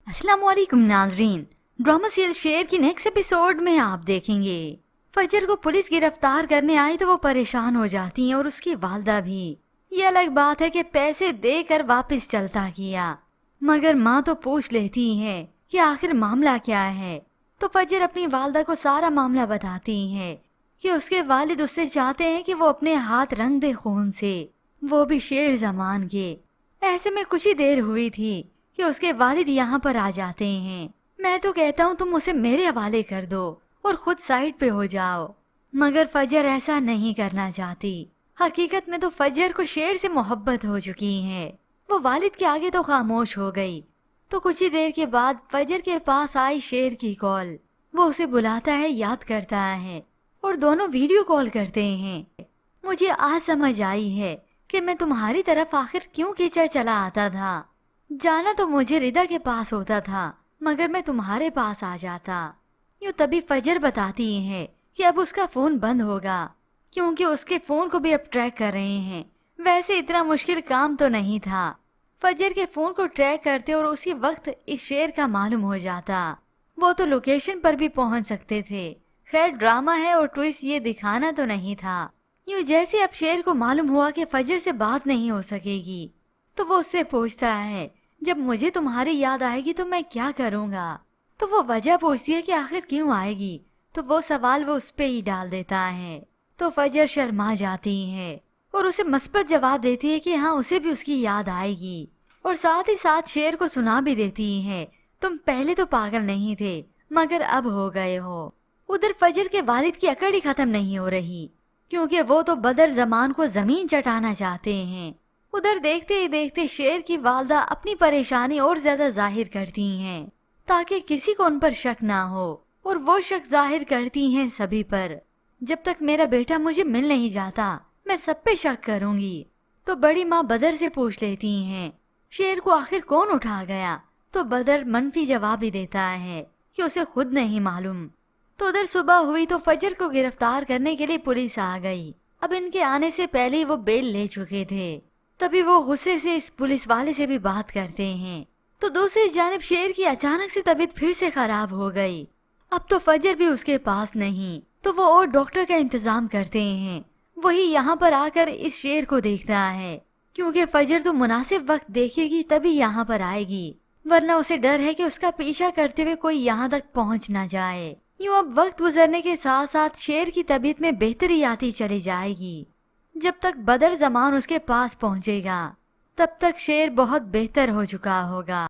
अस्सलाम वालेकुम नाजरीन। ड्रामा सीरियल शेर की नेक्स्ट एपिसोड में आप देखेंगे फजर को पुलिस गिरफ्तार करने आई तो वो परेशान हो जाती हैं और उसकी वालदा भी। ये अलग बात है कि पैसे देकर वापस चलता किया, मगर माँ तो पूछ लेती है कि आखिर मामला क्या है। तो फजर अपनी वालदा को सारा मामला बताती है कि उसके वालिद उससे चाहते हैं कि वो अपने हाथ रंग दे खून से, वो भी शेर जमान के। ऐसे में कुछ ही देर हुई थी कि उसके वालिद यहाँ पर आ जाते हैं। मैं तो कहता हूँ तुम उसे मेरे हवाले कर दो और खुद साइड पे हो जाओ, मगर फजर ऐसा नहीं करना चाहती। हकीकत में तो फजर को शेर से मोहब्बत हो चुकी है। वो वालिद के आगे तो खामोश हो गई। तो कुछ ही देर के बाद फजर के पास आई शेर की कॉल। वो उसे बुलाता है, याद करता है और दोनों वीडियो कॉल करते हैं। मुझे आज समझ आई है कि मैं तुम्हारी तरफ आखिर क्यों खींचा चला आता था। जाना तो मुझे रिदा के पास होता था, मगर मैं तुम्हारे पास आ जाता। यूँ तभी फजर बताती है कि अब उसका फोन बंद होगा, क्योंकि उसके फोन को भी अब ट्रैक कर रहे हैं। वैसे इतना मुश्किल काम तो नहीं था। फजर के फोन को ट्रैक करते और उसी वक्त इस शेर का मालूम हो जाता। वो तो लोकेशन पर भी पहुंच सकते थे। खैर ड्रामा है और ट्विस्ट ये दिखाना तो नहीं था। यूँ जैसे अब शेर को मालूम हुआ कि फजर से बात नहीं हो सकेगी, तो वो उससे पूछता है जब मुझे तुम्हारी याद आएगी तो मैं क्या करूँगा। तो वो वजह पूछती है कि आखिर क्यों आएगी, तो वो सवाल वो उस पे ही डाल देता है। तो फजर शर्मा जाती है और उसे मस्बत जवाब देती है कि हाँ उसे भी उसकी याद आएगी, और साथ ही साथ शेर को सुना भी देती है तुम पहले तो पागल नहीं थे मगर अब हो गए हो। उधर फजर के वालिद की अकड़ ही खत्म नहीं हो रही, क्योंकि वो तो बदर जमान को जमीन चटाना चाहते हैं। उधर देखते ही देखते शेर की वालदा अपनी परेशानी और ज्यादा जाहिर करती हैं ताकि किसी को उन पर शक ना हो, और वो शक जाहिर करती हैं सभी पर। जब तक मेरा बेटा मुझे मिल नहीं जाता मैं सब पे शक करूंगी। तो बड़ी माँ बदर से पूछ लेती हैं शेर को आखिर कौन उठा गया। तो बदर मनफी जवाब ही देता है कि उसे खुद नहीं मालूम। तो उधर सुबह हुई तो फजर को गिरफ्तार करने के लिए पुलिस आ गई। अब इनके आने से पहले ही वो बेल ले चुके थे। तभी वो गुस्से से इस पुलिस वाले से भी बात करते हैं। तो दूसरी जानिब शेर की अचानक से तबीयत फिर से खराब हो गई। अब तो फजर भी उसके पास नहीं, तो वो और डॉक्टर का इंतजाम करते हैं। वही यहाँ पर आकर इस शेर को देखता है, क्योंकि फजर तो मुनासिब वक्त देखेगी तभी यहाँ पर आएगी, वरना उसे डर है कि उसका पीछा करते हुए कोई यहाँ तक पहुँच ना जाए। यूँ अब वक्त गुजरने के साथ साथ शेर की तबीयत में बेहतरी आती चली जाएगी। जब तक बदर जमान उसके पास पहुंचेगा तब तक शेर बहुत बेहतर हो चुका होगा।